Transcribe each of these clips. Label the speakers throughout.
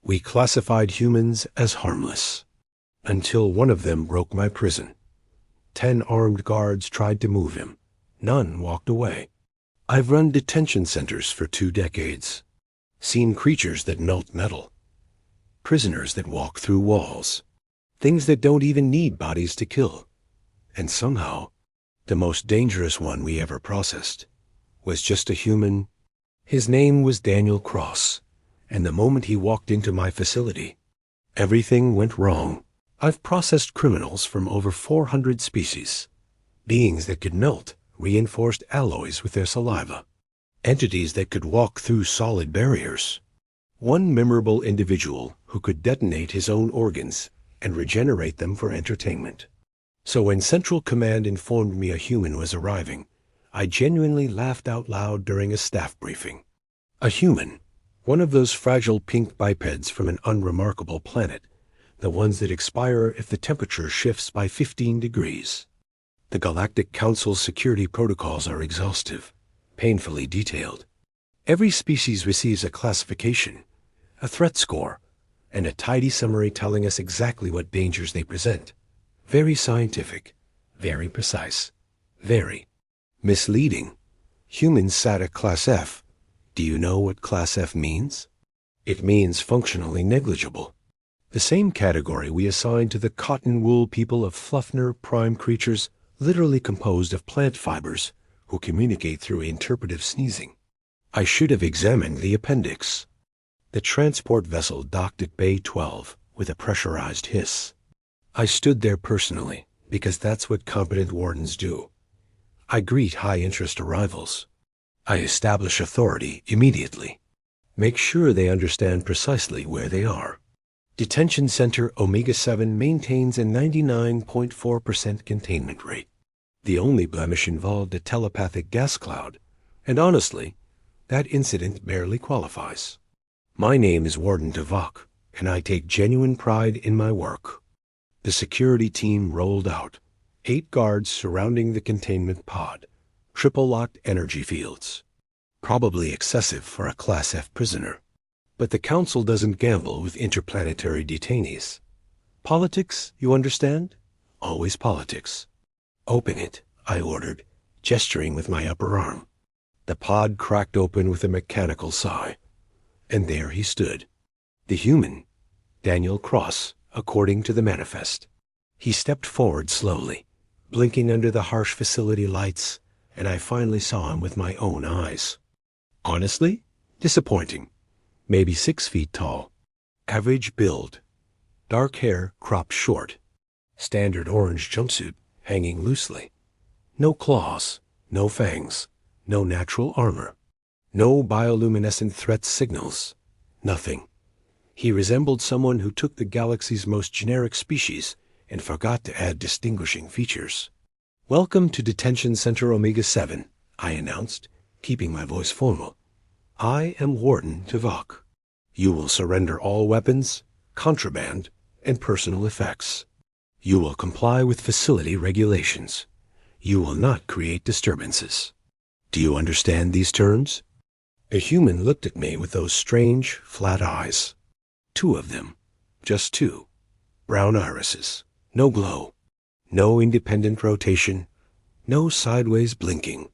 Speaker 1: We classified humans as harmless, until one of them broke my prison. 10 armed guards tried to move him. None walked away. I've run detention centers for 2 decades, seen creatures that melt metal, prisoners that walk through walls, things that don't even need bodies to kill. And somehow, the most dangerous one we ever processed was just a human. His name was Daniel Cross, and the moment he walked into my facility, everything went wrong. I've processed criminals from over 400 species, beings that could melt reinforced alloys with their saliva, entities that could walk through solid barriers, one memorable individual who could detonate his own organs and regenerate them for entertainment. So when Central Command informed me a human was arriving, I genuinely laughed out loud during a staff briefing. A human, one of those fragile pink bipeds from an unremarkable planet, the ones that expire if the temperature shifts by 15 degrees. The Galactic Council's security protocols are exhaustive, painfully detailed. Every species receives a classification, a threat score, and a tidy summary telling us exactly what dangers they present. Very scientific, very precise, very misleading. Humans sat at Class F. Do you know what Class F means? It means functionally negligible. The same category we assign to the cotton wool people of Fluffner prime creatures, literally composed of plant fibers, who communicate through interpretive sneezing. I should have examined the appendix. The transport vessel docked at Bay 12 with a pressurized hiss. I stood there personally, because that's what competent wardens do. I greet high-interest arrivals. I establish authority immediately. Make sure they understand precisely where they are. Detention Center Omega-7 maintains a 99.4% containment rate. The only blemish involved a telepathic gas cloud, and honestly, that incident barely qualifies. My name is Warden Tuvok, and I take genuine pride in my work. The security team rolled out, 8 guards surrounding the containment pod, triple-locked energy fields. Probably excessive for a Class F prisoner. But the Council doesn't gamble with interplanetary detainees. Politics, you understand? Always politics. Open it, I ordered, gesturing with my upper arm. The pod cracked open with a mechanical sigh. And there he stood. The human, Daniel Cross, according to the manifest. He stepped forward slowly, blinking under the harsh facility lights, and I finally saw him with my own eyes. Honestly, disappointing. Maybe 6 feet tall. Average build. Dark hair cropped short. Standard orange jumpsuit hanging loosely. No claws, no fangs, no natural armor. No bioluminescent threat signals. Nothing. He resembled someone who took the galaxy's most generic species and forgot to add distinguishing features. Welcome to Detention Center Omega-7, I announced, keeping my voice formal. I am Warden Tuvok. You will surrender all weapons, contraband, and personal effects. You will comply with facility regulations. You will not create disturbances. Do you understand these terms? A human looked at me with those strange, flat eyes. 2 of them. Just 2. Brown irises. No glow. No independent rotation. No sideways blinking.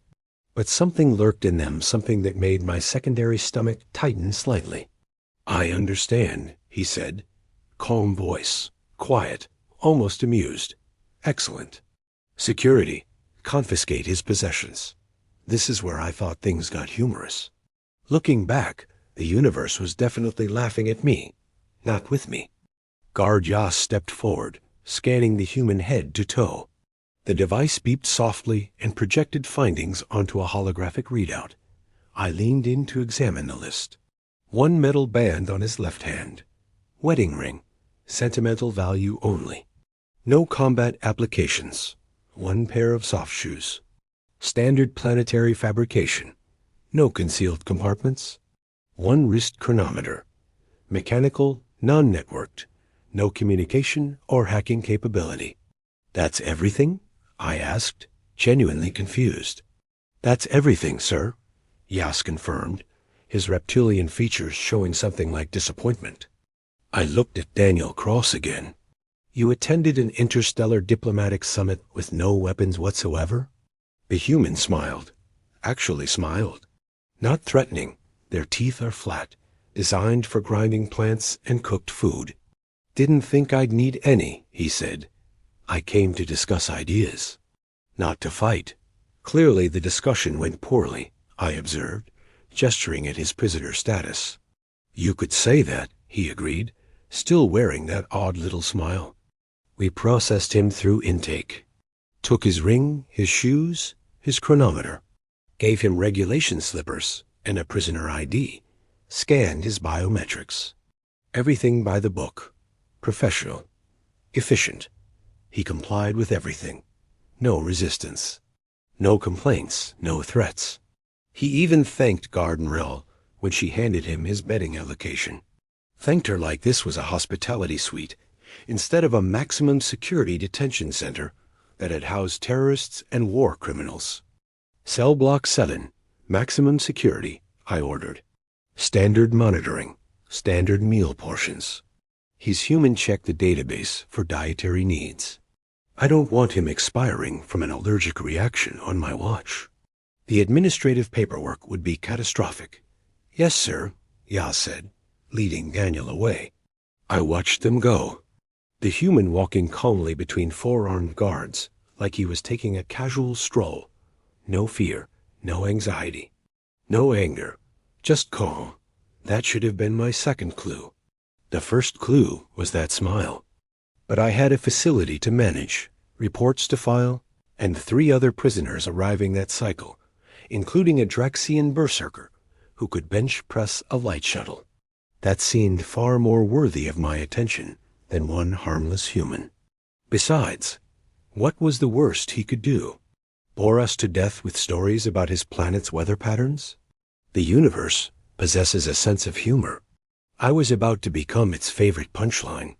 Speaker 1: But something lurked in them, something that made my secondary stomach tighten slightly. I understand, he said. Calm voice. Quiet. Almost amused. Excellent. Security. Confiscate his possessions. This is where I thought things got humorous. Looking back, the universe was definitely laughing at me, not with me. Guard Yas stepped forward, scanning the human head to toe. The device beeped softly and projected findings onto a holographic readout. I leaned in to examine the list. 1 metal band on his left hand. Wedding ring. Sentimental value only. No combat applications. 1 pair of soft shoes. Standard planetary fabrication. No concealed compartments. 1 wrist chronometer. Mechanical, non-networked. No communication or hacking capability. That's everything? I asked, genuinely confused. That's everything, sir, Yas confirmed, his reptilian features showing something like disappointment. I looked at Daniel Cross again. You attended an interstellar diplomatic summit with no weapons whatsoever? The human smiled. Actually smiled. Not threatening. Their teeth are flat, designed for grinding plants and cooked food. Didn't think I'd need any, he said. I came to discuss ideas, not to fight. Clearly the discussion went poorly, I observed, gesturing at his prisoner status. You could say that, he agreed, still wearing that odd little smile. We processed him through intake. Took his ring, his shoes, his chronometer. Gave him regulation slippers and a prisoner ID. Scanned his biometrics. Everything by the book. Professional. Efficient. He complied with everything. No resistance. No complaints, no threats. He even thanked Guard Mrell when she handed him his bedding allocation. Thanked her like this was a hospitality suite, instead of a maximum security detention center that had housed terrorists and war criminals. Cell Block 7, maximum security, I ordered. Standard monitoring, standard meal portions. His human checked the database for dietary needs. I don't want him expiring from an allergic reaction on my watch. The administrative paperwork would be catastrophic. Yes, sir, Yaz said, leading Daniel away. I watched them go. The human walking calmly between four armed guards, like he was taking a casual stroll. No fear, no anxiety, no anger, just calm. That should have been my second clue. The first clue was that smile. But I had a facility to manage, reports to file, and 3 other prisoners arriving that cycle, including a Draxxian berserker who could bench press a light shuttle. That seemed far more worthy of my attention than one harmless human. Besides, what was the worst he could do? Bore us to death with stories about his planet's weather patterns? The universe possesses a sense of humor. I was about to become its favorite punchline.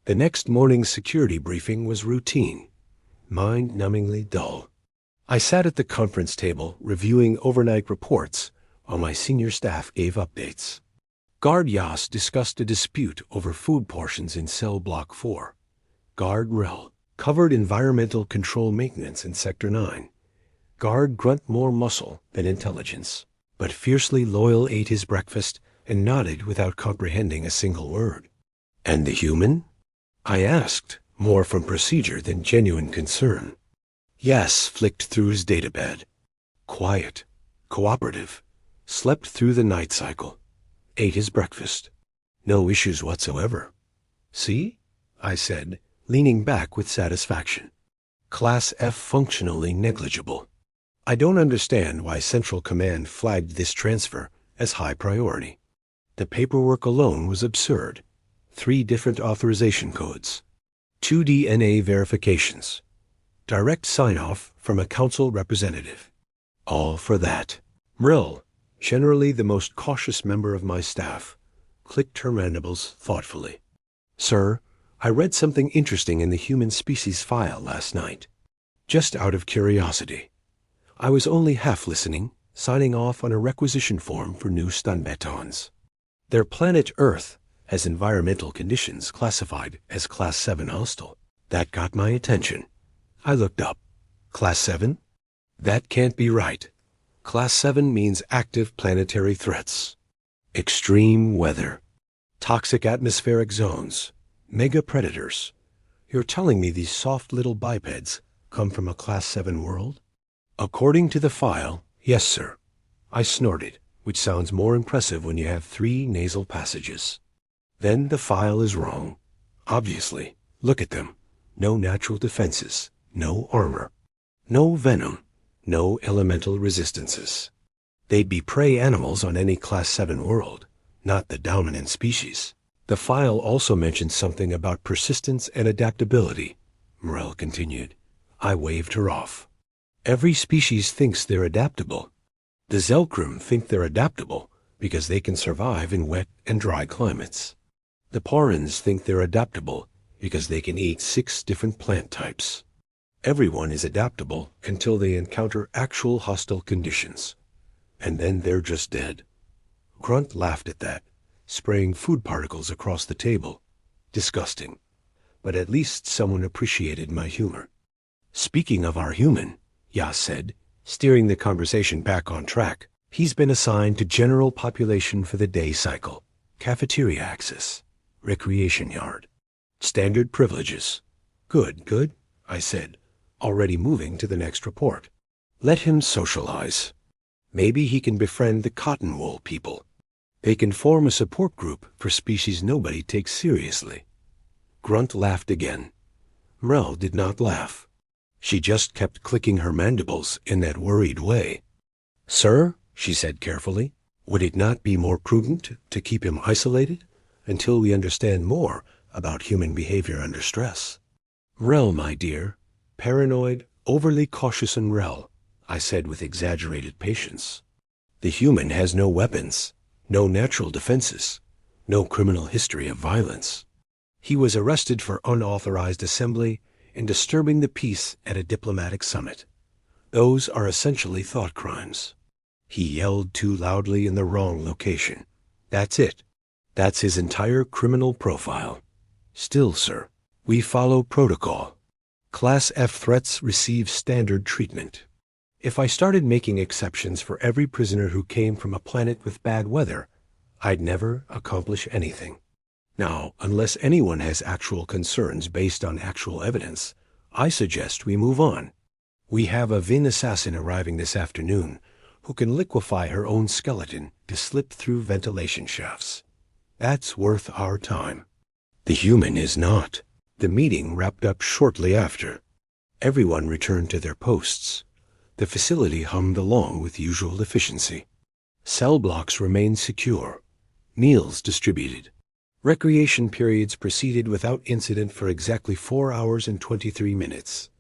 Speaker 1: The next morning's security briefing was routine, mind-numbingly dull. I sat at the conference table reviewing overnight reports while my senior staff gave updates. Guard Yas discussed a dispute over food portions in Cell Block 4. Guard Rel covered environmental control maintenance in Sector 9. Guard Grunt more muscle than intelligence, but fiercely loyal ate his breakfast and nodded without comprehending a single word. And the human? I asked, more from procedure than genuine concern. Yas flicked through his databed. Quiet, cooperative, slept through the night cycle, ate his breakfast. No issues whatsoever. See? I said, leaning back with satisfaction. Class F functionally negligible. I don't understand why Central Command flagged this transfer as high priority. The paperwork alone was absurd. 3 different authorization codes. 2 DNA verifications. Direct sign-off from a council representative. All for that. Mrill, generally the most cautious member of my staff, clicked her mandibles thoughtfully. Sir, I read something interesting in the human species file last night. Just out of curiosity. I was only half listening, signing off on a requisition form for new stun batons. Their planet Earth has environmental conditions classified as Class 7 hostile. That got my attention. I looked up. Class 7? That can't be right. Class 7 means active planetary threats. Extreme weather. Toxic atmospheric zones. Mega predators. You're telling me these soft little bipeds come from a Class 7 world? According to the file, yes, sir. I snorted, which sounds more impressive when you have 3 nasal passages. Then the file is wrong. Obviously. Look at them. No natural defenses. No armor. No venom. No elemental resistances. They'd be prey animals on any Class 7 world, not the dominant species. The file also mentions something about persistence and adaptability, Morell continued. I waved her off. Every species thinks they're adaptable. The Zelkrim think they're adaptable because they can survive in wet and dry climates. The Parans think they're adaptable because they can eat 6 different plant types. Everyone is adaptable until they encounter actual hostile conditions. And then they're just dead. Grunt laughed at that, spraying food particles across the table. Disgusting. But at least someone appreciated my humor. Speaking of our human, Yas said, steering the conversation back on track, he's been assigned to general population for the day cycle, cafeteria access, recreation yard. Standard privileges. Good, I said, already moving to the next report. Let him socialize. Maybe he can befriend the cotton wool people. They can form a support group for species nobody takes seriously. Grunt laughed again. Mrel did not laugh. She just kept clicking her mandibles in that worried way. Sir, she said carefully, would it not be more prudent to keep him isolated until we understand more about human behavior under stress? Mrel, my dear. Paranoid, overly cautious Mrel, I said with exaggerated patience. The human has no weapons, no natural defenses, no criminal history of violence. He was arrested for unauthorized assembly and disturbing the peace at a diplomatic summit. Those are essentially thought crimes. He yelled too loudly in the wrong location. That's it. That's his entire criminal profile. Still, sir, we follow protocol. Class F threats receive standard treatment. If I started making exceptions for every prisoner who came from a planet with bad weather, I'd never accomplish anything. Now, unless anyone has actual concerns based on actual evidence, I suggest we move on. We have a Vin assassin arriving this afternoon who can liquefy her own skeleton to slip through ventilation shafts. That's worth our time. The human is not. The meeting wrapped up shortly after. Everyone returned to their posts. The facility hummed along with usual efficiency. Cell blocks remained secure. Meals distributed. Recreation periods proceeded without incident for exactly 4 hours and 23 minutes.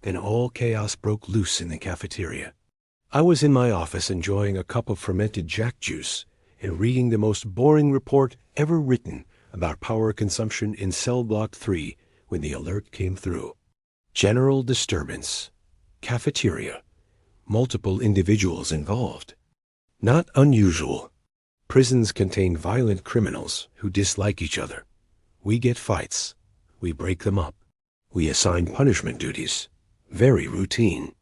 Speaker 1: Then all chaos broke loose in the cafeteria. I was in my office enjoying a cup of fermented jack juice and reading the most boring report ever written about power consumption in Cell Block 3 when the alert came through. General disturbance. Cafeteria. Multiple individuals involved. Not unusual. Prisons contain violent criminals who dislike each other. We get fights. We break them up. We assign punishment duties. Very routine.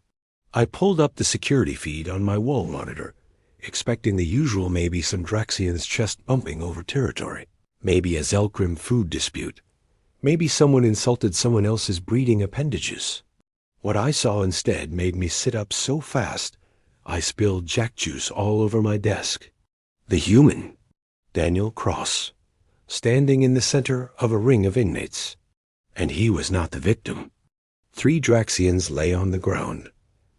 Speaker 1: I pulled up the security feed on my wall monitor, expecting the usual, maybe some Draxxians chest bumping over territory. Maybe a Zelkrim food dispute. Maybe someone insulted someone else's breeding appendages. What I saw instead made me sit up so fast, I spilled jack juice all over my desk. The human, Daniel Cross, standing in the center of a ring of inmates. And he was not the victim. 3 Draxxians lay on the ground,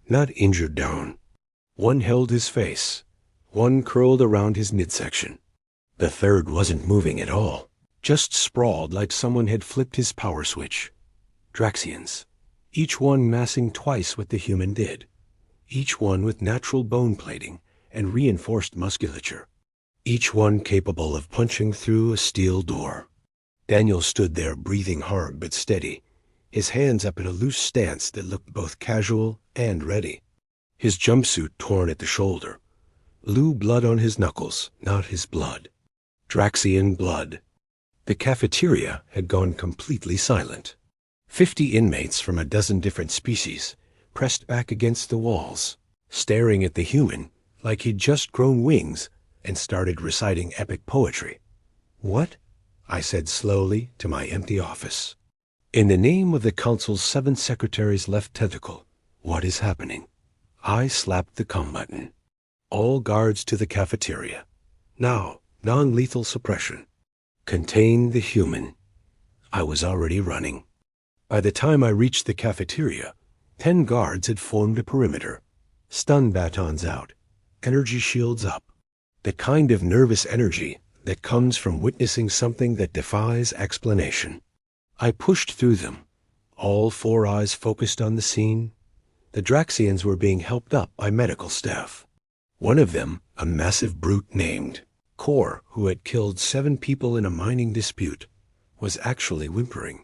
Speaker 1: not injured down. One held his face. One curled around his midsection. The third wasn't moving at all, just sprawled like someone had flipped his power switch. Draxxians, each one massing twice what the human did. Each one with natural bone plating and reinforced musculature. Each one capable of punching through a steel door. Daniel stood there breathing hard but steady, his hands up in a loose stance that looked both casual and ready. His jumpsuit torn at the shoulder. Blue blood on his knuckles, not his blood. Draxxian blood. The cafeteria had gone completely silent. 50 inmates from a dozen different species pressed back against the walls, staring at the human like he'd just grown wings and started reciting epic poetry. What? I said slowly to my empty office. In the name of the Council's 7 secretaries' left tentacle, what is happening? I slapped the come button. All guards to the cafeteria. Now, non-lethal suppression. Contain the human. I was already running. By the time I reached the cafeteria, 10 guards had formed a perimeter. Stun batons out. Energy shields up. The kind of nervous energy that comes from witnessing something that defies explanation. I pushed through them, all 4 eyes focused on the scene. The Draxxians were being helped up by medical staff. One of them, a massive brute named Kor, who had killed 7 people in a mining dispute, was actually whimpering.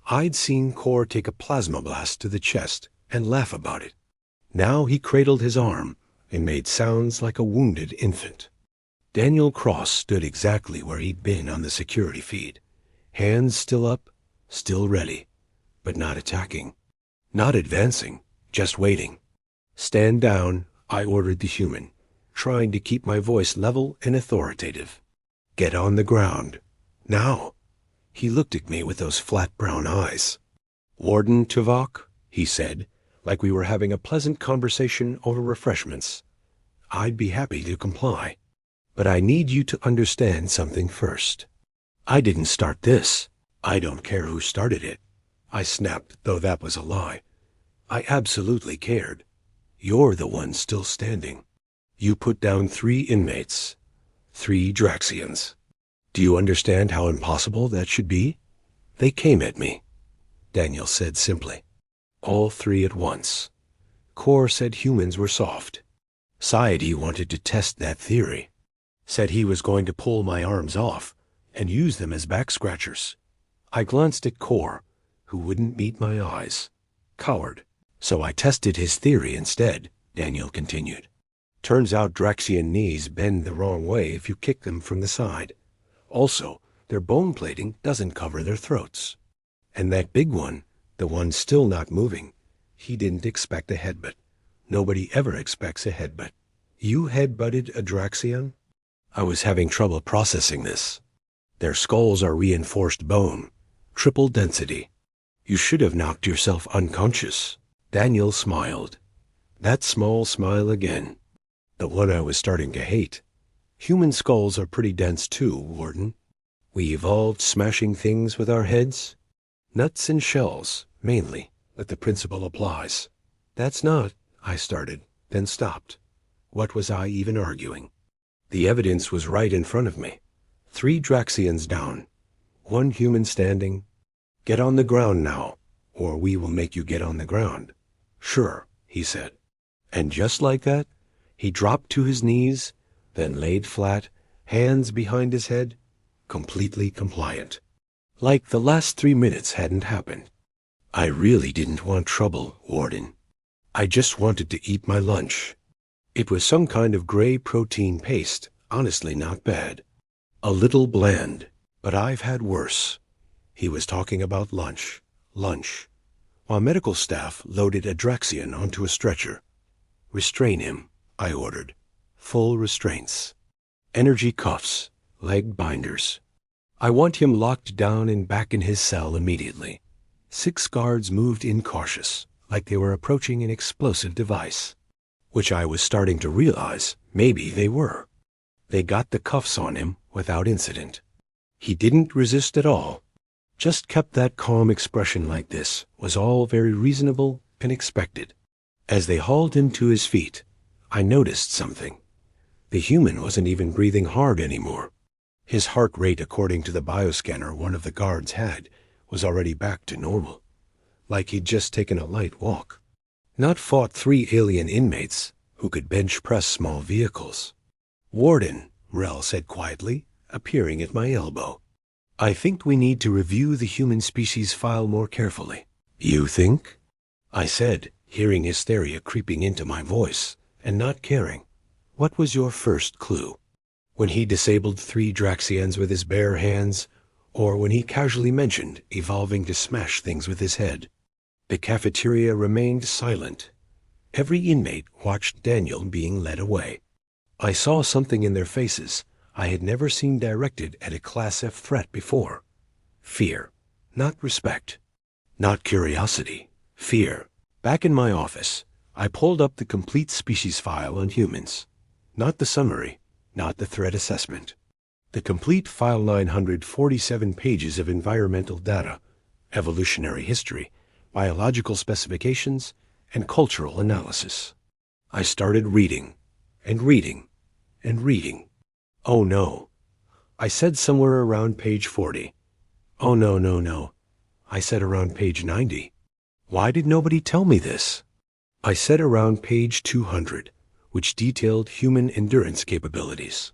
Speaker 1: I'd seen Kor take a plasma blast to the chest and laugh about it. Now he cradled his arm and made sounds like a wounded infant. Daniel Cross stood exactly where he'd been on the security feed. Hands still up, still ready, but not attacking. Not advancing, just waiting. "Stand down," I ordered the human, trying to keep my voice level and authoritative. "Get on the ground. Now." He looked at me with those flat brown eyes. "Warden Tuvok," he said, like we were having a pleasant conversation over refreshments. "I'd be happy to comply. But I need you to understand something first. I didn't start this. I don't care who started it." I snapped, though that was a lie. I absolutely cared. "You're the one still standing. You put down 3 inmates. 3 Draxxians. Do you understand how impossible that should be? They came at me," Daniel said simply. "All 3 at once. Core said humans were soft. Society wanted to test that theory. Said he was going to pull my arms off and use them as back scratchers. I glanced at Core, who wouldn't meet my eyes. Coward. So I tested his theory instead," Daniel continued. "Turns out Draxxian knees bend the wrong way if you kick them from the side. Also, their bone plating doesn't cover their throats. And that big one, the one still not moving, he didn't expect a headbutt. Nobody ever expects a headbutt. You headbutted a Draxxian?" I was having trouble processing this. "Their skulls are reinforced bone, triple density. You should have knocked yourself unconscious." Daniel smiled. That small smile again. The one I was starting to hate. "Human skulls are pretty dense too, Warden. We evolved smashing things with our heads. Nuts and shells, mainly, but the principle applies." "That's not," I started, then stopped. What was I even arguing? The evidence was right in front of me. 3 Draxxians down. 1 human standing. "Get on the ground now, or we will make you get on the ground." "Sure," he said. And just like that, he dropped to his knees, then laid flat, hands behind his head, completely compliant. Like the last 3 minutes hadn't happened. I really didn't want trouble, Warden. I just wanted to eat my lunch. It was some kind of gray protein paste, honestly not bad. A little bland, but I've had worse. He was talking about lunch. While medical staff loaded a Draxxian onto a stretcher. "Restrain him," I ordered. "Full restraints. Energy cuffs, leg binders. I want him locked down and back in his cell immediately." 6 guards moved in cautious, like they were approaching an explosive device. Which I was starting to realize maybe they were. They got the cuffs on him without incident. He didn't resist at all. Just kept that calm expression like this, was all very reasonable and expected. As they hauled him to his feet, I noticed something. The human wasn't even breathing hard anymore. His heart rate, according to the bioscanner one of the guards had, was already back to normal. Like he'd just taken a light walk. Not fought 3 alien inmates who could bench press small vehicles. "Warden," Rel said quietly, appearing at my elbow. "I think we need to review the human species file more carefully." "You think?" I said, hearing hysteria creeping into my voice, and not caring. "What was your first clue? When he disabled 3 Draxxians with his bare hands, or when he casually mentioned evolving to smash things with his head?" The cafeteria remained silent. Every inmate watched Daniel being led away. I saw something in their faces I had never seen directed at a Class F threat before. Fear, not respect. Not curiosity, fear. Back in my office, I pulled up the complete species file on humans. Not the summary, not the threat assessment. The complete file 947 pages of environmental data, evolutionary history, biological specifications, and cultural analysis. I started reading, and reading, and reading. Oh no. I said somewhere around page 40. Oh no. I said around page 90. Why did nobody tell me this? I said around page 200, which detailed human endurance capabilities.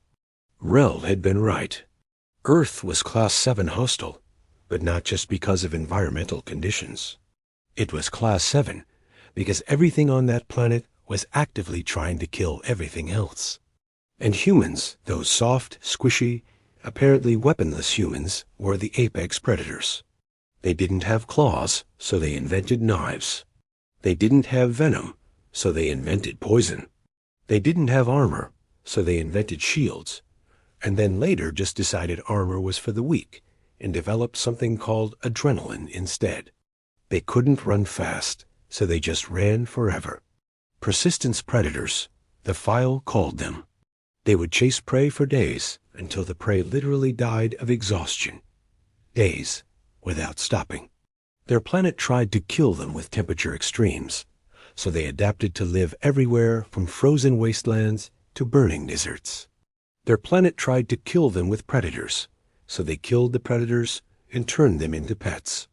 Speaker 1: Rel had been right. Earth was Class 7 hostile, but not just because of environmental conditions. It was Class 7 because everything on that planet was actively trying to kill everything else. And humans, those soft, squishy, apparently weaponless humans, were the apex predators. They didn't have claws, so they invented knives. They didn't have venom, so they invented poison. They didn't have armor, so they invented shields, and then later just decided armor was for the weak and developed something called adrenaline instead. They couldn't run fast, so they just ran forever. Persistence predators, the file called them. They would chase prey for days until the prey literally died of exhaustion. Days without stopping. Their planet tried to kill them with temperature extremes, so they adapted to live everywhere from frozen wastelands to burning deserts. Their planet tried to kill them with predators, so they killed the predators and turned them into pets.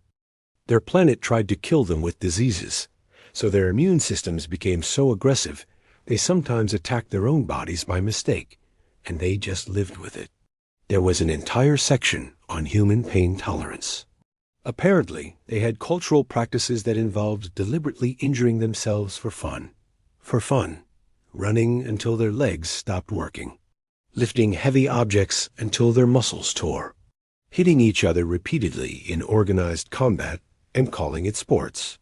Speaker 1: Their planet tried to kill them with diseases, so their immune systems became so aggressive they sometimes attacked their own bodies by mistake, and they just lived with it. There was an entire section on human pain tolerance. Apparently, they had cultural practices that involved deliberately injuring themselves for fun. For fun, running until their legs stopped working, lifting heavy objects until their muscles tore, hitting each other repeatedly in organized combat and calling it sports.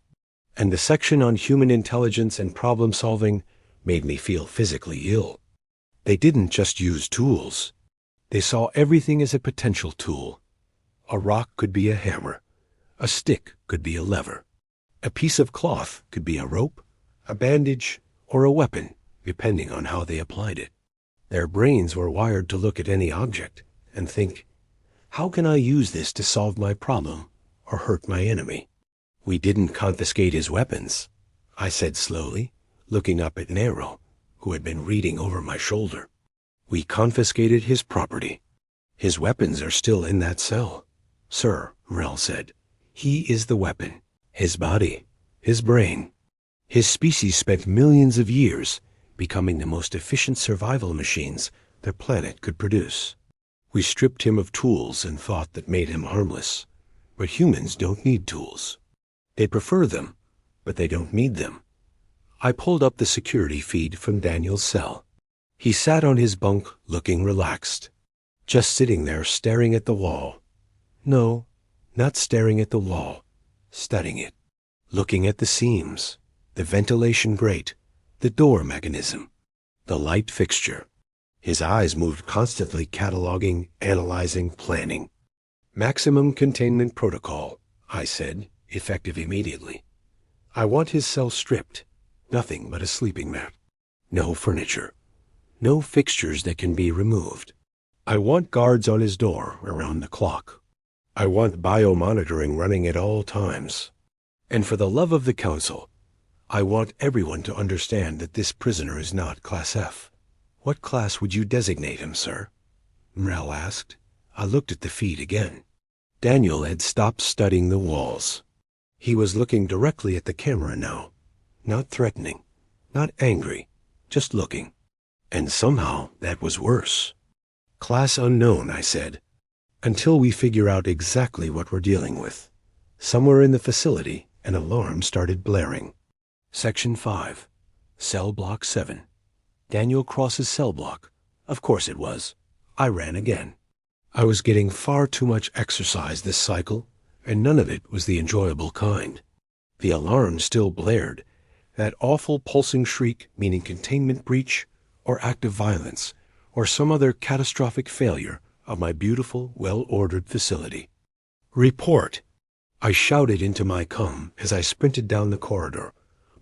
Speaker 1: And the section on human intelligence and problem-solving made me feel physically ill. They didn't just use tools. They saw everything as a potential tool. A rock could be a hammer. A stick could be a lever. A piece of cloth could be a rope, a bandage, or a weapon, depending on how they applied it. Their brains were wired to look at any object and think, how can I use this to solve my problem or hurt my enemy? We didn't confiscate his weapons, I said slowly, looking up at Nero, who had been reading over my shoulder. We confiscated his property. His weapons are still in that cell. Sir, Rel said. He is the weapon, his body, his brain. His species spent millions of years becoming the most efficient survival machines their planet could produce. We stripped him of tools and thought that made him harmless. But humans don't need tools. They prefer them, but they don't need them. I pulled up the security feed from Daniel's cell. He sat on his bunk looking relaxed, just sitting there staring at the wall. No, not staring at the wall, studying it, looking at the seams, the ventilation grate, the door mechanism, the light fixture. His eyes moved constantly, cataloging, analyzing, planning. Maximum containment protocol, I said, effective immediately. I want his cell stripped, nothing but a sleeping mat. No furniture. No fixtures that can be removed. I want guards on his door around the clock. I want biomonitoring running at all times. And for the love of the Council, I want everyone to understand that this prisoner is not Class F. What class would you designate him, sir? Mrel asked. I looked at the feed again. Daniel had stopped studying the walls. He was looking directly at the camera now. Not threatening, not angry, just looking. And somehow that was worse. Class unknown, I said, until we figure out exactly what we're dealing with. Somewhere in the facility, an alarm started blaring. Section 5, Cell Block 7. Daniel crosses cell block. Of course it was. I ran again. I was getting far too much exercise this cycle, and none of it was the enjoyable kind. The alarm still blared, that awful pulsing shriek meaning containment breach or active violence or some other catastrophic failure of my beautiful, well-ordered facility. Report! I shouted into my comm as I sprinted down the corridor,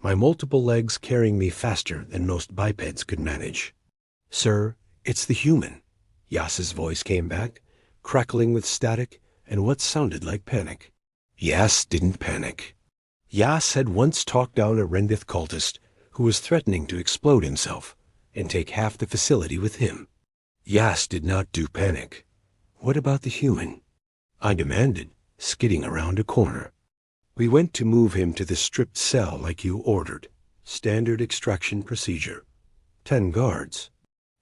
Speaker 1: my multiple legs carrying me faster than most bipeds could manage. Sir, it's the human. Yas's voice came back, crackling with static and what sounded like panic. Yas didn't panic. Yas had once talked down a Rendith cultist who was threatening to explode himself and take half the facility with him. Yas did not do panic. What about the human? I demanded, skidding around a corner. We went to move him to the stripped cell like you ordered. Standard extraction procedure. 10 guards.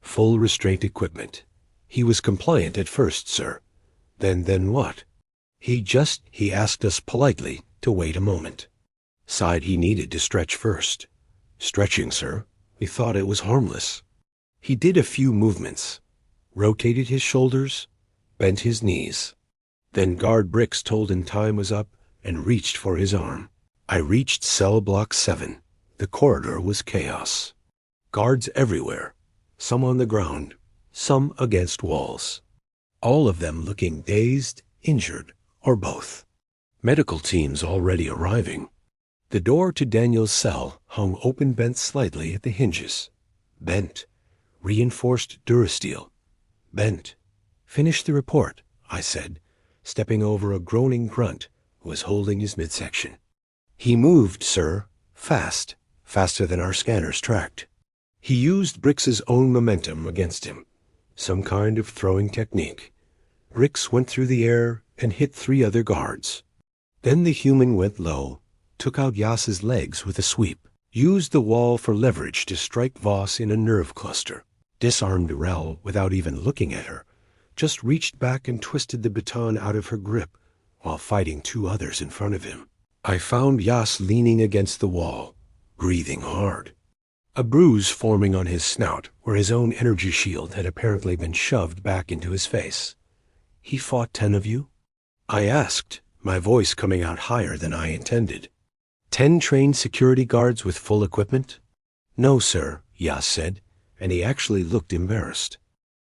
Speaker 1: Full restraint equipment. He was compliant at first, sir. Then what? He asked us politely to wait a moment. Sighed he needed to stretch first. Stretching, sir. We thought it was harmless. He did a few movements, rotated his shoulders, bent his knees. Then guard Bricks told him time was up and reached for his arm. I reached cell block 7. The corridor was chaos. Guards everywhere, some on the ground, some against walls. All of them looking dazed, injured, or both. Medical teams already arriving. The door to Daniel's cell hung open bent slightly at the hinges. Bent. Reinforced durasteel. Bent. Finish the report, I said, stepping over a groaning grunt who was holding his midsection. He moved, sir, fast, faster than our scanners tracked. He used Bricks's own momentum against him, some kind of throwing technique. Bricks went through the air and hit 3 other guards. Then the human went low, took out Yas's legs with a sweep, used the wall for leverage to strike Voss in a nerve cluster, disarmed Rel without even looking at her, just reached back and twisted the baton out of her grip while fighting 2 others in front of him. I found Yas leaning against the wall, breathing hard. A bruise forming on his snout where his own energy shield had apparently been shoved back into his face. He fought 10 of you? I asked, my voice coming out higher than I intended. 10 trained security guards with full equipment? No, sir, Yas said, and he actually looked embarrassed.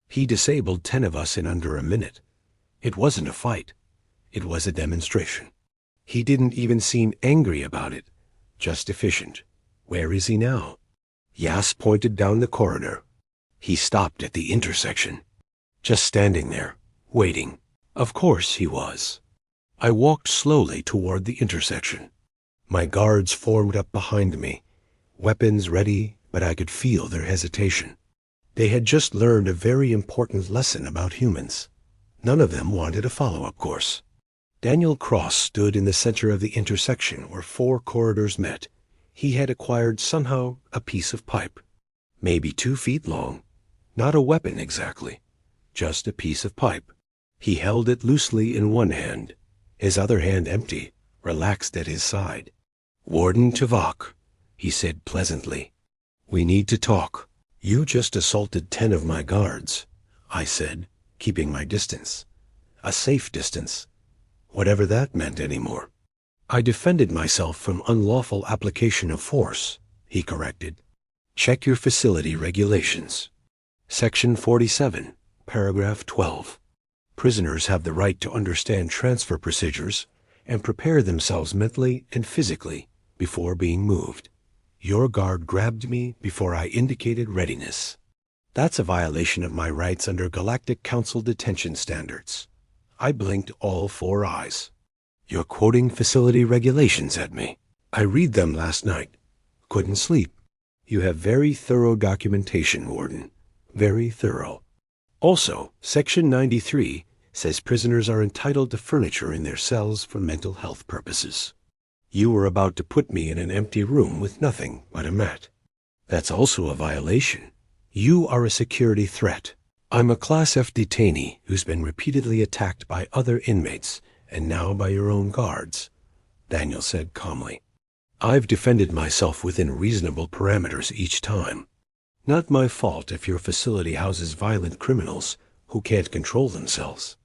Speaker 1: He disabled 10 of us in under a minute. It wasn't a fight. It was a demonstration. He didn't even seem angry about it, just efficient. Where is he now? Yas pointed down the corridor. He stopped at the intersection. Just standing there, waiting. Of course he was. I walked slowly toward the intersection. My guards formed up behind me, weapons ready, but I could feel their hesitation. They had just learned a very important lesson about humans. None of them wanted a follow-up course. Daniel Cross stood in the center of the intersection where 4 corridors met. He had acquired somehow a piece of pipe, maybe 2 feet long. Not a weapon exactly, just a piece of pipe. He held it loosely in one hand, his other hand empty, relaxed at his side. Warden Tuvok, he said pleasantly. We need to talk. You just assaulted 10 of my guards, I said, keeping my distance. A safe distance, whatever that meant anymore. I defended myself from unlawful application of force, he corrected. Check your facility regulations. Section 47, paragraph 12. Prisoners have the right to understand transfer procedures and prepare themselves mentally and physically before being moved. Your guard grabbed me before I indicated readiness. That's a violation of my rights under Galactic Council detention standards. I blinked all 4 eyes. You're quoting facility regulations at me. I read them last night. Couldn't sleep. You have very thorough documentation, Warden. Very thorough. Also, Section 93 says prisoners are entitled to furniture in their cells for mental health purposes. You were about to put me in an empty room with nothing but a mat. That's also a violation. You are a security threat. I'm a Class F detainee who's been repeatedly attacked by other inmates and now by your own guards, Daniel said calmly. I've defended myself within reasonable parameters each time. Not my fault if your facility houses violent criminals who can't control themselves.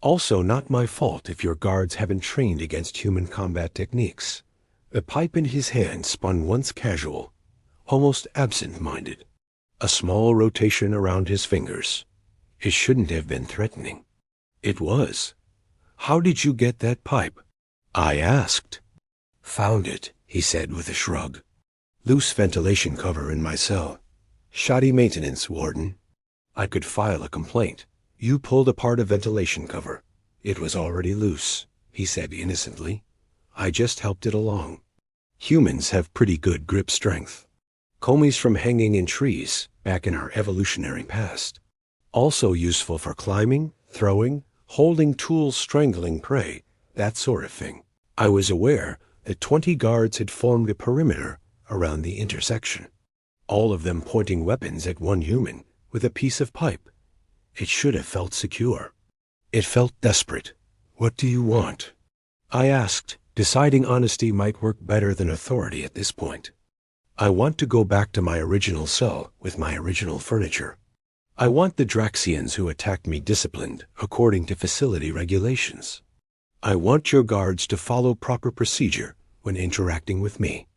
Speaker 1: Also not my fault if your guards haven't trained against human combat techniques. The pipe in his hand spun once casual, almost absent-minded. A small rotation around his fingers. It shouldn't have been threatening. It was. How did you get that pipe? I asked. Found it, he said with a shrug. Loose ventilation cover in my cell. Shoddy maintenance, Warden. I could file a complaint. You pulled apart a ventilation cover. It was already loose, he said innocently. I just helped it along. Humans have pretty good grip strength. Comies from hanging in trees back in our evolutionary past. Also useful for climbing, throwing, holding tools, strangling prey, that sort of thing. I was aware that 20 guards had formed a perimeter around the intersection, all of them pointing weapons at one human with a piece of pipe. It should have felt secure. It felt desperate. What do you want? I asked, deciding honesty might work better than authority at this point. I want to go back to my original cell with my original furniture. I want the Draxxians who attacked me disciplined according to facility regulations. I want your guards to follow proper procedure when interacting with me.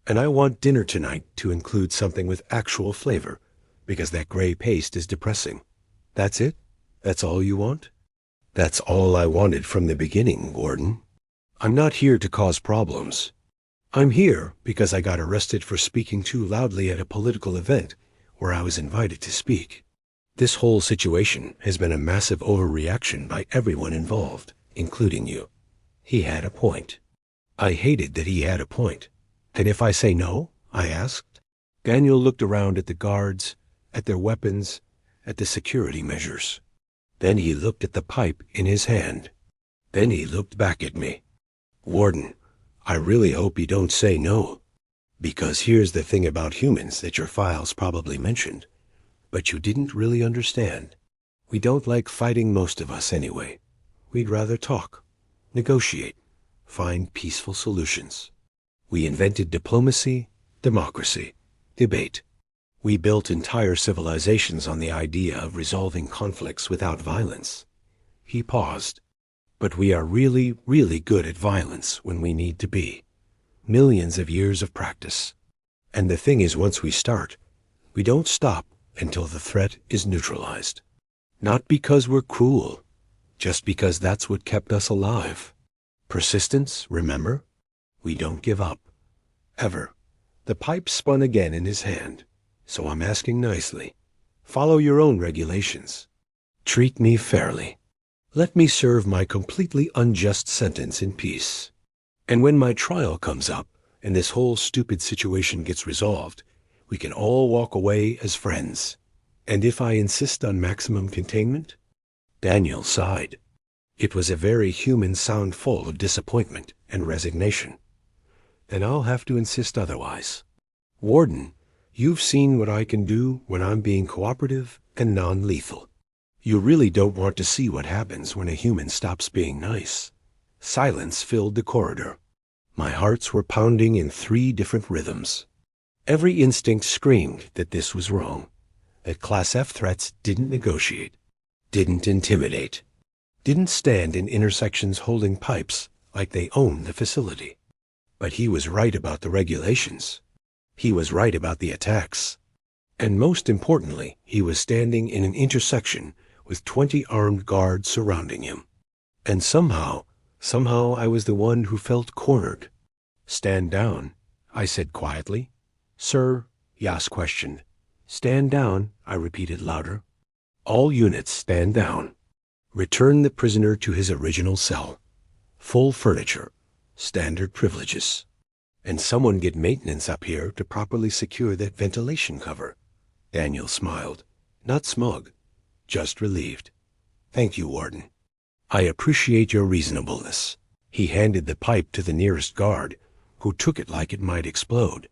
Speaker 1: And I want dinner tonight to include something with actual flavor, because that gray paste is depressing. That's it? That's all you want? That's all I wanted from the beginning, Warden. I'm not here to cause problems. I'm here because I got arrested for speaking too loudly at a political event where I was invited to speak. This whole situation has been a massive overreaction by everyone involved, including you. He had a point. I hated that he had a point. And if I say no? I asked. Daniel looked around at the guards, at their weapons, at the security measures. Then he looked at the pipe in his hand. Then he looked back at me. Warden, I really hope you don't say no. Because here's the thing about humans that your files probably mentioned, but you didn't really understand. We don't like fighting, most of us anyway. We'd rather talk, negotiate, find peaceful solutions. We invented diplomacy, democracy, debate. We built entire civilizations on the idea of resolving conflicts without violence. He paused. But we are really, really good at violence when we need to be. Millions of years of practice. And the thing is, once we start, we don't stop until the threat is neutralized. Not because we're cruel, just because that's what kept us alive. Persistence, remember? We don't give up. Ever. The pipe spun again in his hand. So I'm asking nicely. Follow your own regulations. Treat me fairly. Let me serve my completely unjust sentence in peace. And when my trial comes up, and this whole stupid situation gets resolved, we can all walk away as friends. And if I insist on maximum containment? Daniel sighed. It was a very human sound full of disappointment and resignation. Then I'll have to insist otherwise. Warden, you've seen what I can do when I'm being cooperative and non-lethal. You really don't want to see what happens when a human stops being nice. Silence filled the corridor. My hearts were pounding in 3 different rhythms. Every instinct screamed that this was wrong, that Class F threats didn't negotiate, didn't intimidate, didn't stand in intersections holding pipes like they owned the facility. But he was right about the regulations. He was right about the attacks. And most importantly, he was standing in an intersection with 20 armed guards surrounding him. And somehow I was the one who felt cornered. Stand down, I said quietly. Sir, Yas questioned. Stand down, I repeated louder. All units stand down. Return the prisoner to his original cell. Full furniture, standard privileges. And someone get maintenance up here to properly secure that ventilation cover. Daniel smiled, not smug, just relieved. Thank you, Warden. I appreciate your reasonableness. He handed the pipe to the nearest guard, who took it like it might explode.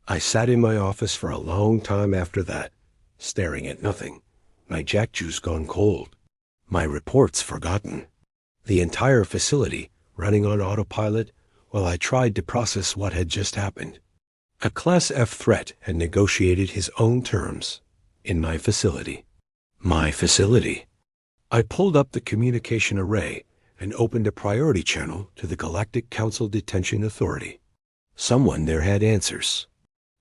Speaker 1: I sat in my office for a long time after that, staring at nothing, my jack juice gone cold, my reports forgotten, the entire facility running on autopilot while I tried to process what had just happened. A Class F threat had negotiated his own terms in my facility. My facility. I pulled up the communication array and opened a priority channel to the Galactic Council Detention Authority. Someone there had answers.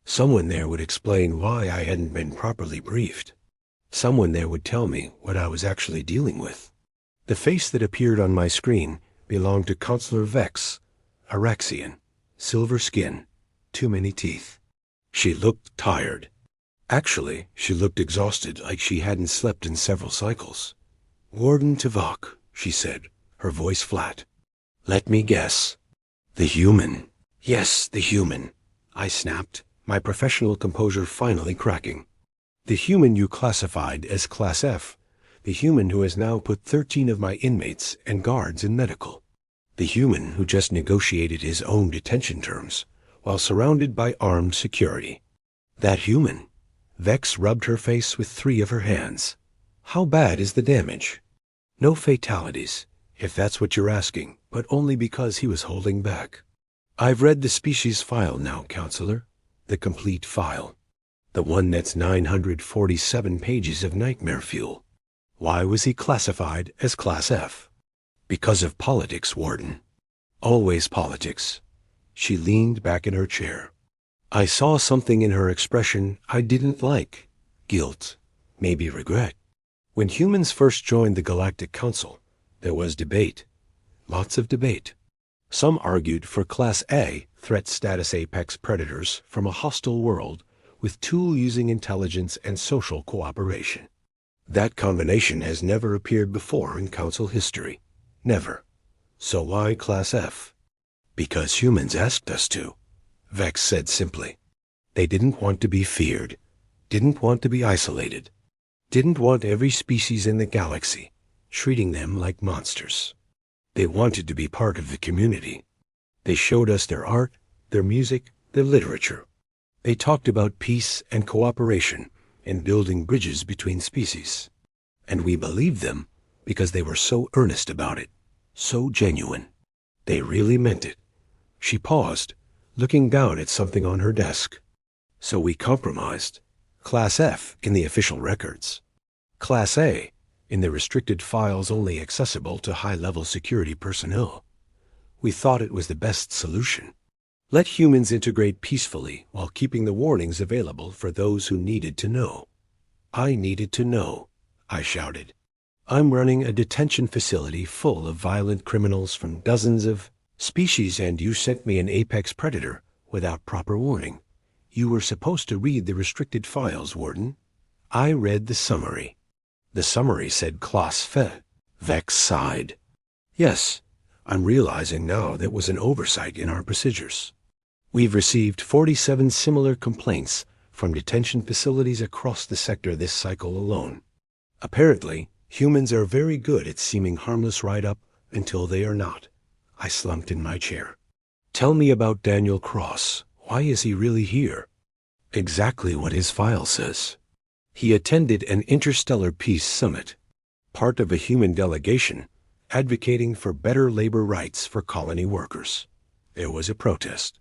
Speaker 1: Someone there would explain why I hadn't been properly briefed. Someone there would tell me what I was actually dealing with. The face that appeared on my screen belonged to Counselor Vex, a Draxxian, silver skin, too many teeth. She looked tired. Actually, she looked exhausted, like she hadn't slept in several cycles. Warden Tuvok, she said, her voice flat. Let me guess. The human. Yes, the human, I snapped, my professional composure finally cracking. The human you classified as Class F. The human who has now put 13 of my inmates and guards in medical. The human who just negotiated his own detention terms while surrounded by armed security. That human. Vex rubbed her face with 3 of her hands. How bad is the damage? No fatalities, if that's what you're asking, but only because he was holding back. I've read the species file now, Counselor. The complete file. The one that's 947 pages of nightmare fuel. Why was he classified as Class F? Because of politics, Warden. Always politics. She leaned back in her chair. I saw something in her expression I didn't like. Guilt. Maybe regret. When humans first joined the Galactic Council, there was debate. Lots of debate. Some argued for Class A, threat status apex predators from a hostile world with tool-using intelligence and social cooperation. That combination has never appeared before in Council history. Never. So why Class F? Because humans asked us to, Vex said simply. They didn't want to be feared, didn't want to be isolated, didn't want every species in the galaxy treating them like monsters. They wanted to be part of the community. They showed us their art, their music, their literature. They talked about peace and cooperation and building bridges between species. And we believed them because they were so earnest about it, so genuine. They really meant it. She paused, looking down at something on her desk. So we compromised. Class F in the official records. Class A in the restricted files only accessible to high-level security personnel. We thought it was the best solution. Let humans integrate peacefully while keeping the warnings available for those who needed to know. I needed to know, I shouted. I'm running a detention facility full of violent criminals from dozens of species, and you sent me an apex predator without proper warning. You were supposed to read the restricted files, Warden. I read the summary. The summary said Class F. Vex sighed. Yes, I'm realizing now that was an oversight in our procedures. We've received 47 similar complaints from detention facilities across the sector this cycle alone. Apparently, humans are very good at seeming harmless right up until they are not. I slumped in my chair. Tell me about Daniel Cross. Why is he really here? Exactly what his file says. He attended an interstellar peace summit, part of a human delegation advocating for better labor rights for colony workers. There was a protest.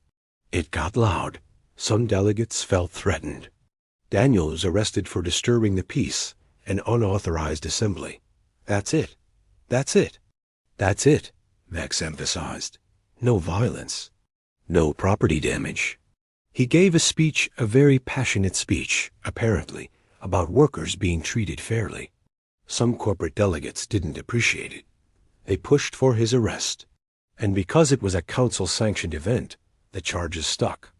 Speaker 1: It got loud. Some delegates felt threatened. Daniel was arrested for disturbing the peace and unauthorized assembly. That's it. That's it. That's it, Vex emphasized. No violence. No property damage. He gave a speech, a very passionate speech, apparently, about workers being treated fairly. Some corporate delegates didn't appreciate it. They pushed for his arrest. And because it was a council-sanctioned event, the charges stuck.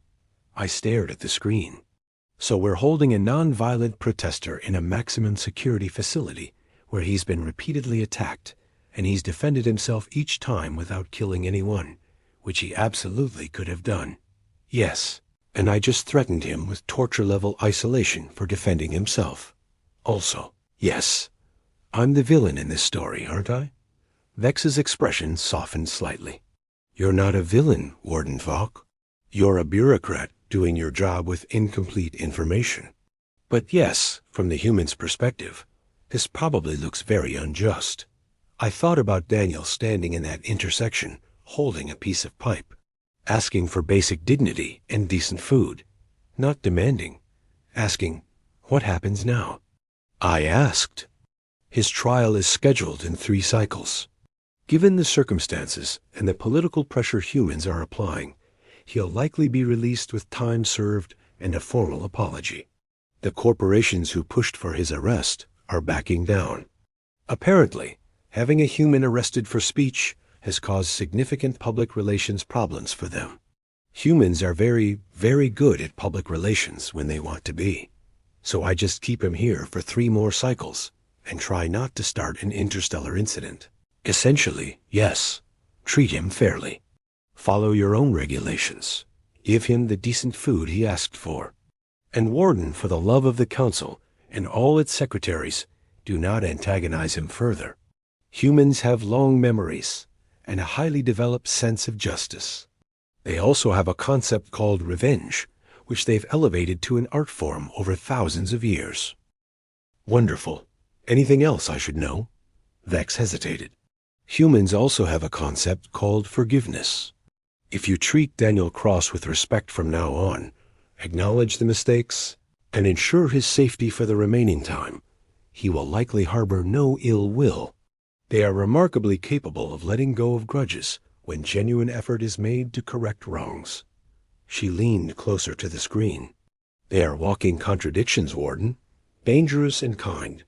Speaker 1: I stared at the screen. So we're holding a non-violent protester in a maximum security facility where he's been repeatedly attacked, and he's defended himself each time without killing anyone, which he absolutely could have done. Yes, and I just threatened him with torture-level isolation for defending himself. Also, yes, I'm the villain in this story, aren't I? Vex's expression softened slightly. You're not a villain, Warden Falk. You're a bureaucrat doing your job with incomplete information. But yes, from the human's perspective, this probably looks very unjust. I thought about Daniel standing in that intersection, holding a piece of pipe, asking for basic dignity and decent food, not demanding, asking, what happens now? I asked. His trial is scheduled in 3 cycles. Given the circumstances and the political pressure humans are applying, he'll likely be released with time served and a formal apology. The corporations who pushed for his arrest are backing down. Apparently, having a human arrested for speech has caused significant public relations problems for them. Humans are very, very good at public relations when they want to be. So I just keep him here for 3 more cycles and try not to start an interstellar incident. Essentially, yes, treat him fairly. Follow your own regulations. Give him the decent food he asked for. And Warden, for the love of the Council and all its secretaries, do not antagonize him further. Humans have long memories and a highly developed sense of justice. They also have a concept called revenge, which they've elevated to an art form over thousands of years. Wonderful. Anything else I should know? Vex hesitated. Humans also have a concept called forgiveness. If you treat Daniel Cross with respect from now on, acknowledge the mistakes, and ensure his safety for the remaining time, he will likely harbor no ill will. They are remarkably capable of letting go of grudges when genuine effort is made to correct wrongs. She leaned closer to the screen. They are walking contradictions, Warden. Dangerous and kind,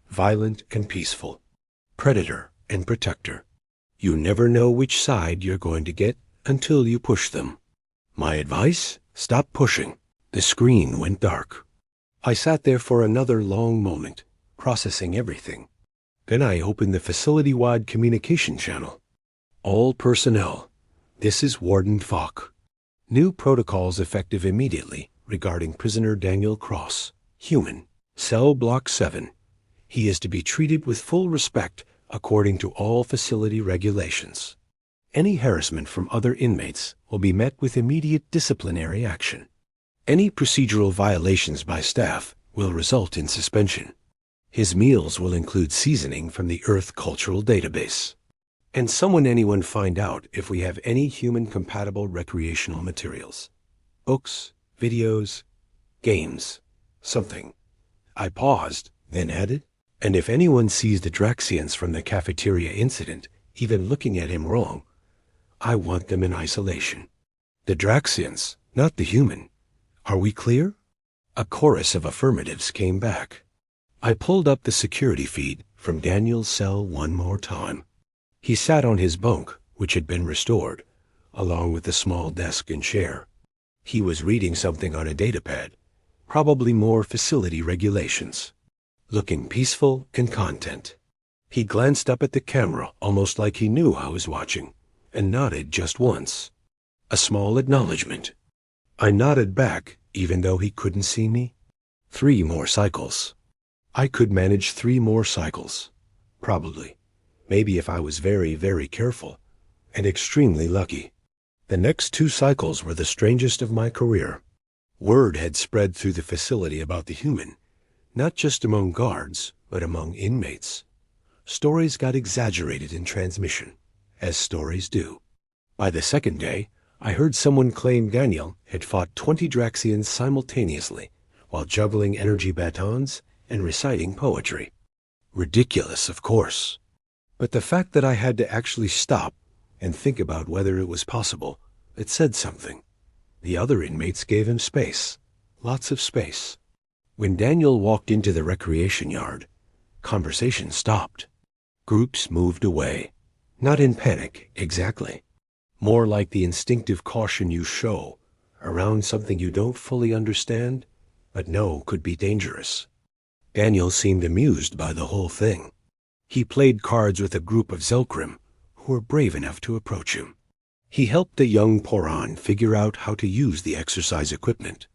Speaker 1: violent and peaceful, predator and protector. You never know which side you're going to get until you push them. My advice? Stop pushing. The screen went dark. I sat there for another long moment, processing everything. Then I opened the facility-wide communication channel. All personnel, this is Warden Falk. New protocols effective immediately regarding prisoner Daniel Cross, human, cell block 7. He is to be treated with full respect according to all facility regulations. Any harassment from other inmates will be met with immediate disciplinary action. Any procedural violations by staff will result in suspension. His meals will include seasoning from the Earth Cultural Database. And anyone find out if we have any human-compatible recreational materials. Books, videos, games, something. I paused, then added, and if anyone sees the Draxxians from the cafeteria incident even looking at him wrong, I want them in isolation. The Draxxians, not the human. Are we clear? A chorus of affirmatives came back. I pulled up the security feed from Daniel's cell one more time. He sat on his bunk, which had been restored, along with the small desk and chair. He was reading something on a datapad, probably more facility regulations, looking peaceful and content. He glanced up at the camera almost like he knew I was watching, and nodded just once. A small acknowledgement. I nodded back, even though he couldn't see me. 3 more cycles. I could manage 3 more cycles. Probably. Maybe if I was very, very careful, and extremely lucky. The next 2 cycles were the strangest of my career. Word had spread through the facility about the human, not just among guards, but among inmates. Stories got exaggerated in transmission, as stories do. By the second day, I heard someone claim Daniel had fought 20 Draxxians simultaneously, while juggling energy batons and reciting poetry. Ridiculous, of course. But the fact that I had to actually stop and think about whether it was possible, it said something. The other inmates gave him space. Lots of space. When Daniel walked into the recreation yard, conversation stopped. Groups moved away. Not in panic, exactly. More like the instinctive caution you show around something you don't fully understand, but know could be dangerous. Daniel seemed amused by the whole thing. He played cards with a group of Zelkrim who were brave enough to approach him. He helped a young Poran figure out how to use the exercise equipment.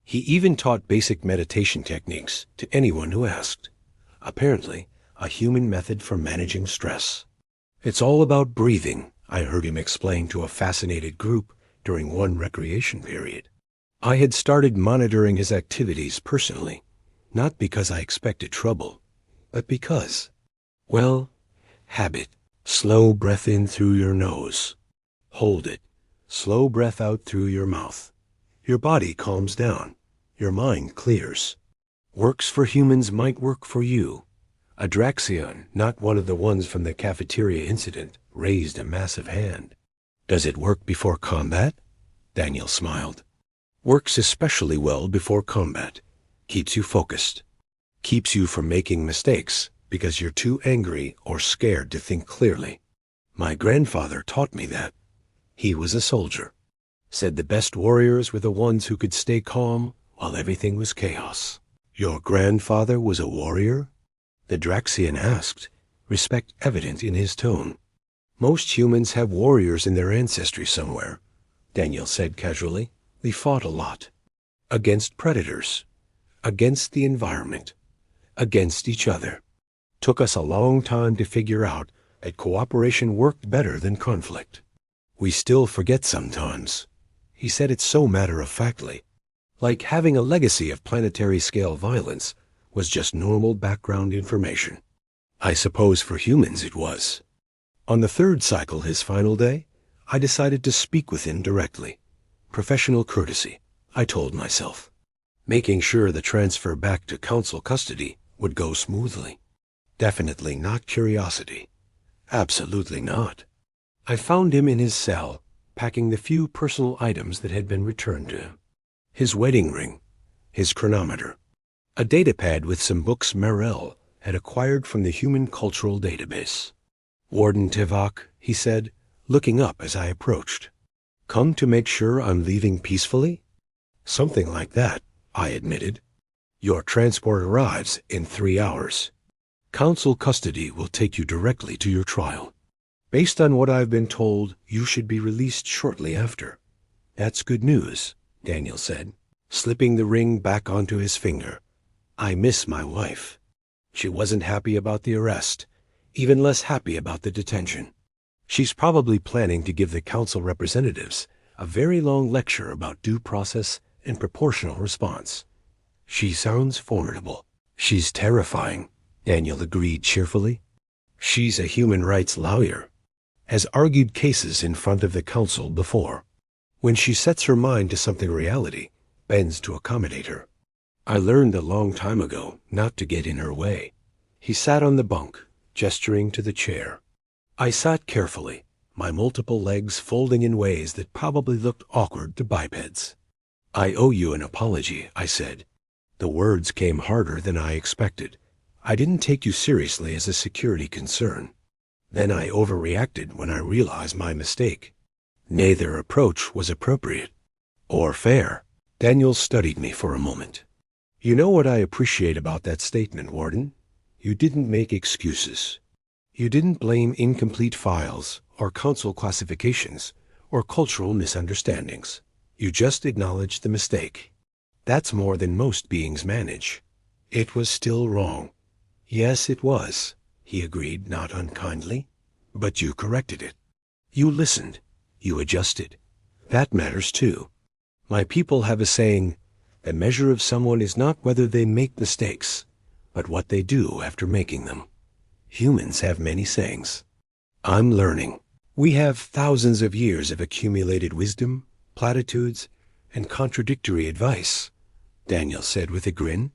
Speaker 1: He even taught basic meditation techniques to anyone who asked. Apparently, a human method for managing stress. It's all about breathing, I heard him explain to a fascinated group during one recreation period. I had started monitoring his activities personally, not because I expected trouble, but because, well, habit. Slow breath in through your nose. Hold it. Slow breath out through your mouth. Your body calms down. Your mind clears. Works for humans might work for you. A Draxxian, not one of the ones from the cafeteria incident, raised a massive hand. Does it work before combat? Daniel smiled. Works especially well before combat. Keeps you focused. Keeps you from making mistakes because you're too angry or scared to think clearly. My grandfather taught me that. He was a soldier. Said the best warriors were the ones who could stay calm while everything was chaos. Your grandfather was a warrior? The Draxxian asked, respect evident in his tone. Most humans have warriors in their ancestry somewhere, Daniel said casually. They fought a lot. Against predators. Against the environment. Against each other. Took us a long time to figure out that cooperation worked better than conflict. We still forget sometimes. He said it so matter-of-factly. Like having a legacy of planetary-scale violence was just normal background information. I suppose for humans it was. On the 3rd cycle, his final day, I decided to speak with him directly. Professional courtesy. I told myself, making sure the transfer back to council custody would go smoothly. Definitely not curiosity. Absolutely not. I found him in his cell, packing the few personal items that had been returned to him. His wedding ring, his chronometer, a datapad with some books Merrill had acquired from the Human Cultural Database. "Warden Tivok," he said, looking up as I approached. "Come to make sure I'm leaving peacefully?" "Something like that," I admitted. "Your transport arrives in 3 hours. Council custody will take you directly to your trial. Based on what I've been told, you should be released shortly after." "That's good news," Daniel said, slipping the ring back onto his finger. "I miss my wife. She wasn't happy about the arrest, even less happy about the detention. She's probably planning to give the council representatives a very long lecture about due process and proportional response." "She sounds formidable." "She's terrifying," Daniel agreed cheerfully. "She's a human rights lawyer, has argued cases in front of the council before. When she sets her mind to something reality, bends to accommodate her. I learned a long time ago not to get in her way." He sat on the bunk, gesturing to the chair. I sat carefully, my multiple legs folding in ways that probably looked awkward to bipeds. "I owe you an apology," I said. The words came harder than I expected. "I didn't take you seriously as a security concern. Then I overreacted when I realized my mistake. Neither approach was appropriate or fair." Daniel studied me for a moment. "You know what I appreciate about that statement, Warden? You didn't make excuses. You didn't blame incomplete files or council classifications or cultural misunderstandings. You just acknowledged the mistake. That's more than most beings manage." "It was still wrong." "Yes, it was," he agreed, not unkindly. "But you corrected it. You listened. You adjusted. That matters too. My people have a saying, 'The measure of someone is not whether they make mistakes, but what they do after making them.' Humans have many sayings. I'm learning. We have thousands of years of accumulated wisdom, platitudes, and contradictory advice," Daniel said with a grin.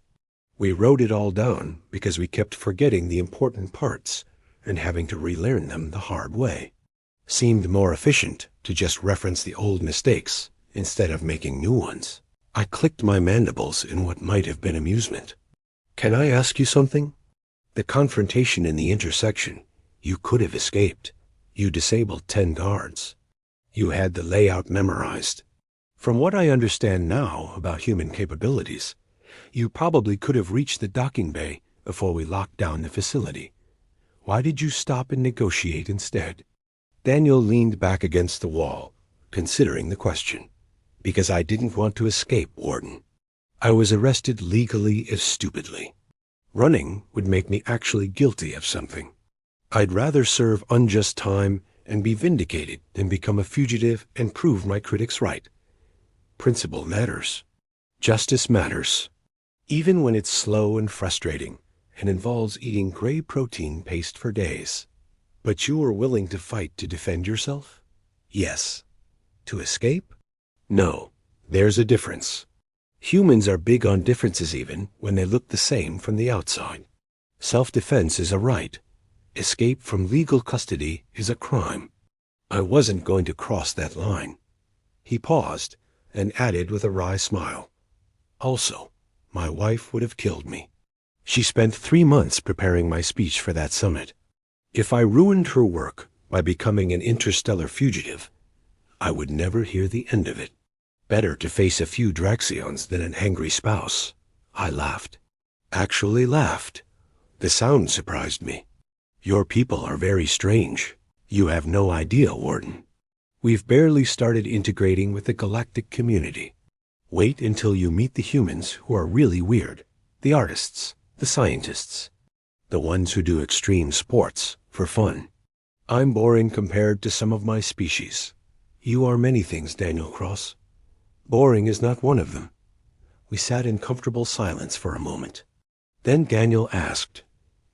Speaker 1: "We wrote it all down because we kept forgetting the important parts and having to relearn them the hard way. Seemed more efficient to just reference the old mistakes instead of making new ones." I clicked my mandibles in what might have been amusement. "Can I ask you something? The confrontation in the intersection, you could have escaped. You disabled 10 guards. You had the layout memorized. From what I understand now about human capabilities, you probably could have reached the docking bay before we locked down the facility. Why did you stop and negotiate instead?" Daniel leaned back against the wall, considering the question. "Because I didn't want to escape, Warden. I was arrested legally as stupidly. Running would make me actually guilty of something. I'd rather serve unjust time and be vindicated than become a fugitive and prove my critics right. Principle matters. Justice matters. Even when it's slow and frustrating and involves eating gray protein paste for days. But you were willing to fight to defend yourself?" "Yes." "To escape?" "No. There's a difference. Humans are big on differences even when they look the same from the outside. Self-defense is a right. Escape from legal custody is a crime. I wasn't going to cross that line." He paused and added with a wry smile, "Also, my wife would have killed me. She spent 3 months preparing my speech for that summit. If I ruined her work by becoming an interstellar fugitive, I would never hear the end of it. Better to face a few Draxxians than an angry spouse." I laughed. Actually laughed. The sound surprised me. "Your people are very strange. You have no idea, Warden. We've barely started integrating with the galactic community. Wait until you meet the humans who are really weird, the artists, the scientists, the ones who do extreme sports for fun. I'm boring compared to some of my species. You are many things, Daniel Cross. Boring is not one of them." We sat in comfortable silence for a moment. Then Daniel asked,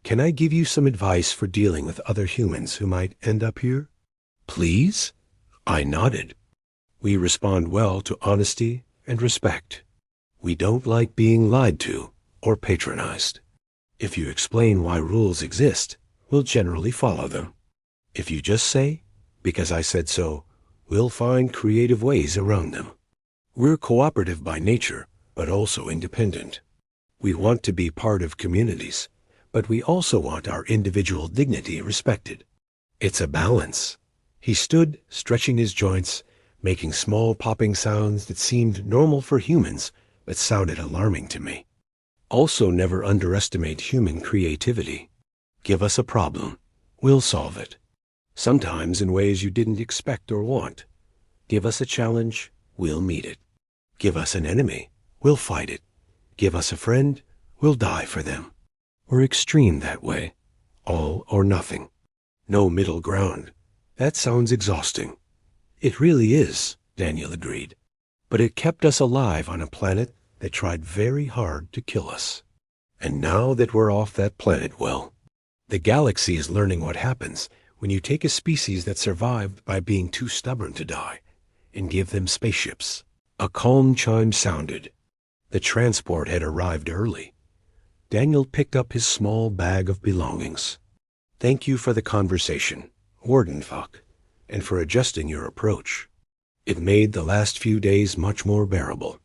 Speaker 1: "Can I give you some advice for dealing with other humans who might end up here?" "Please?" I nodded. We respond well to honesty and respect. We don't like being lied to or patronized. If you explain why rules exist, we'll generally follow them. If you just say, "Because I said so," we'll find creative ways around them. We're cooperative by nature, but also independent. We want to be part of communities, but we also want our individual dignity respected. It's a balance. He stood, stretching his joints, making small popping sounds that seemed normal for humans, but sounded alarming to me. Also, never underestimate human creativity. Give us a problem. We'll solve it. Sometimes in ways you didn't expect or want. Give us a challenge. We'll meet it. Give us an enemy. We'll fight it. Give us a friend. We'll die for them. We're extreme that way. All or nothing. No middle ground. That sounds exhausting. It really is, Daniel agreed. But it kept us alive on a planet that tried very hard to kill us. And now that we're off that planet, well, the galaxy is learning what happens when you take a species that survived by being too stubborn to die and give them spaceships. A calm chime sounded. The transport had arrived early. Daniel picked up his small bag of belongings. Thank you for the conversation, Warden Fuck, and for adjusting your approach. It made the last few days much more bearable.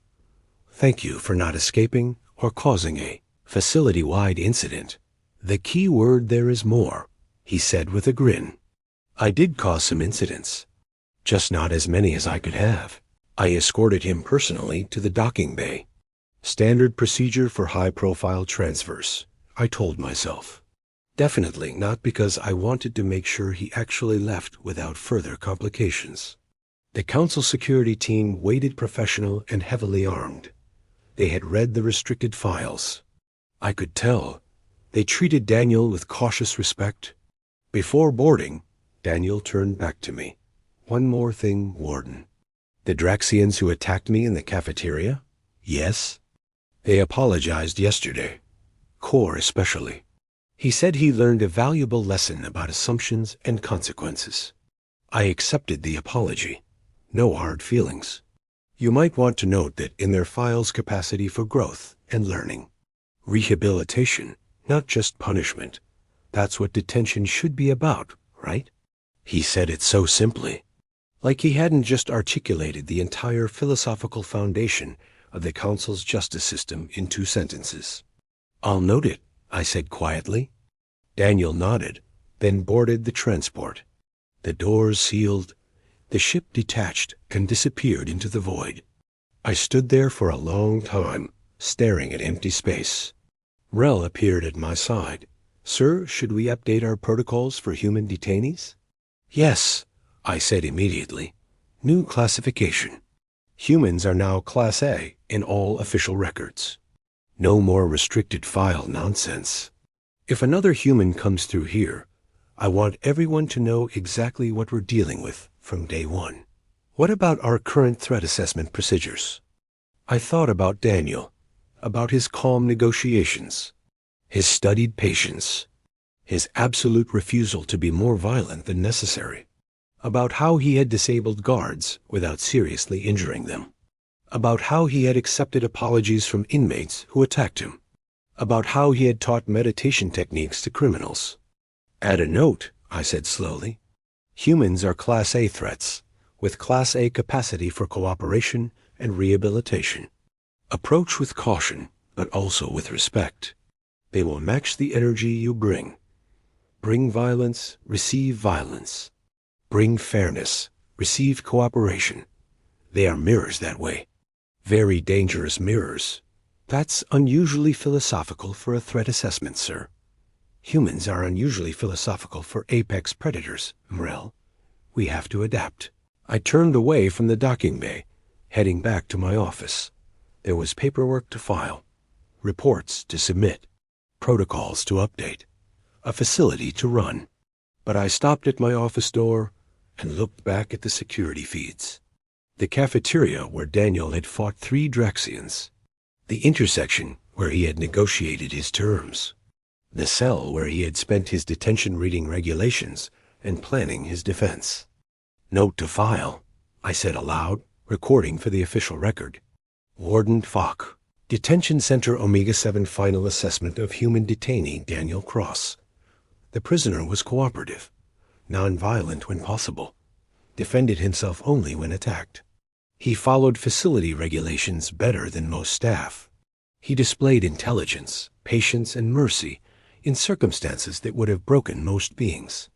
Speaker 1: Thank you for not escaping or causing a facility-wide incident. The key word there is more, he said with a grin. I did cause some incidents, just not as many as I could have. I escorted him personally to the docking bay. Standard procedure for high-profile transfers, I told myself. Definitely not because I wanted to make sure he actually left without further complications. The Council security team waited professional and heavily armed. They had read the restricted files. I could tell. They treated Daniel with cautious respect. Before boarding, Daniel turned back to me. One more thing, Warden. The Draxxians who attacked me in the cafeteria? Yes. They apologized yesterday. Core especially. He said he learned a valuable lesson about assumptions and consequences. I accepted the apology. No hard feelings. You might want to note that in their files capacity for growth and learning. Rehabilitation, not just punishment. That's what detention should be about, right? He said it so simply. Like he hadn't just articulated the entire philosophical foundation of the Council's justice system in 2 sentences. I'll note it, I said quietly. Daniel nodded, then boarded the transport. The doors sealed. The ship detached and disappeared into the void. I stood there for a long time, staring at empty space. Rel appeared at my side. Sir, should we update our protocols for human detainees? Yes, I said immediately. New classification. Humans are now Class A in all official records. No more restricted file nonsense. If another human comes through here, I want everyone to know exactly what we're dealing with from day one. What about our current threat assessment procedures? I thought about Daniel, about his calm negotiations, his studied patience, his absolute refusal to be more violent than necessary, about how he had disabled guards without seriously injuring them, about how he had accepted apologies from inmates who attacked him, about how he had taught meditation techniques to criminals. Add a note, I said slowly. Humans are Class A threats, with Class A capacity for cooperation and rehabilitation. Approach with caution, but also with respect. They will match the energy you bring. Bring violence, receive violence. Bring fairness, receive cooperation. They are mirrors that way. Very dangerous mirrors. That's unusually philosophical for a threat assessment, sir. Humans are unusually philosophical for apex predators, Mrel. We have to adapt. I turned away from the docking bay, heading back to my office. There was paperwork to file, reports to submit, protocols to update, a facility to run. But I stopped at my office door and looked back at the security feeds. The cafeteria where Daniel had fought 3 Draxxians. The intersection where he had negotiated his terms. The cell where he had spent his detention reading regulations and planning his defense. Note to file, I said aloud, recording for the official record. Warden Fock. Detention Center Omega-7 Final Assessment of Human Detainee Daniel Cross. The prisoner was cooperative, non-violent when possible, defended himself only when attacked. He followed facility regulations better than most staff. He displayed intelligence, patience, and mercy in circumstances that would have broken most beings.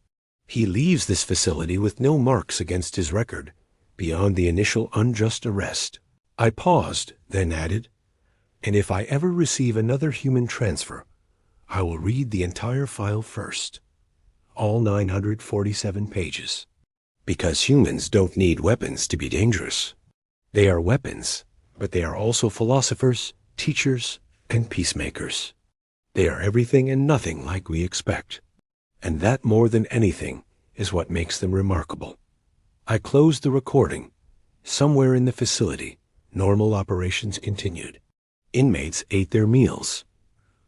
Speaker 1: He leaves this facility with no marks against his record, beyond the initial unjust arrest. I paused, then added, and if I ever receive another human transfer, I will read the entire file first, all 947 pages. Because humans don't need weapons to be dangerous. They are weapons, but they are also philosophers, teachers, and peacemakers. They are everything and nothing like we expect. And that more than anything is what makes them remarkable. I closed the recording. Somewhere in the facility, normal operations continued. Inmates ate their meals.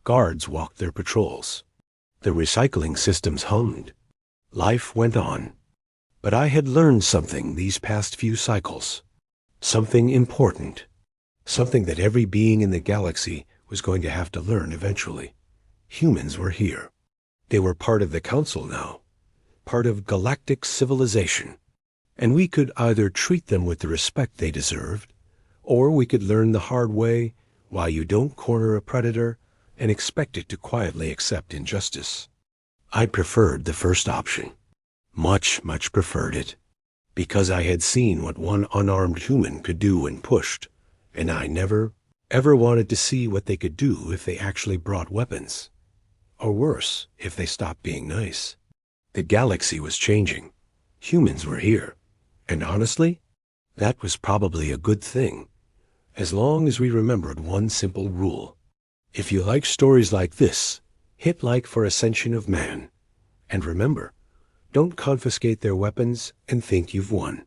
Speaker 1: Guards walked their patrols. The recycling systems hummed. Life went on. But I had learned something these past few cycles. Something important. Something that every being in the galaxy was going to have to learn eventually. Humans were here. They were part of the Council now. Part of galactic civilization. And we could either treat them with the respect they deserved, or we could learn the hard way why you don't corner a predator and expect it to quietly accept injustice. I preferred the first option. Much preferred it. Because I had seen what one unarmed human could do when pushed, and I never, ever wanted to see what they could do if they actually brought weapons. Or worse, if they stopped being nice. The galaxy was changing. Humans were here. And honestly, that was probably a good thing, as long as we remembered one simple rule. If you like stories like this, hit like for Ascension of Man. And remember, don't confiscate their weapons and think you've won.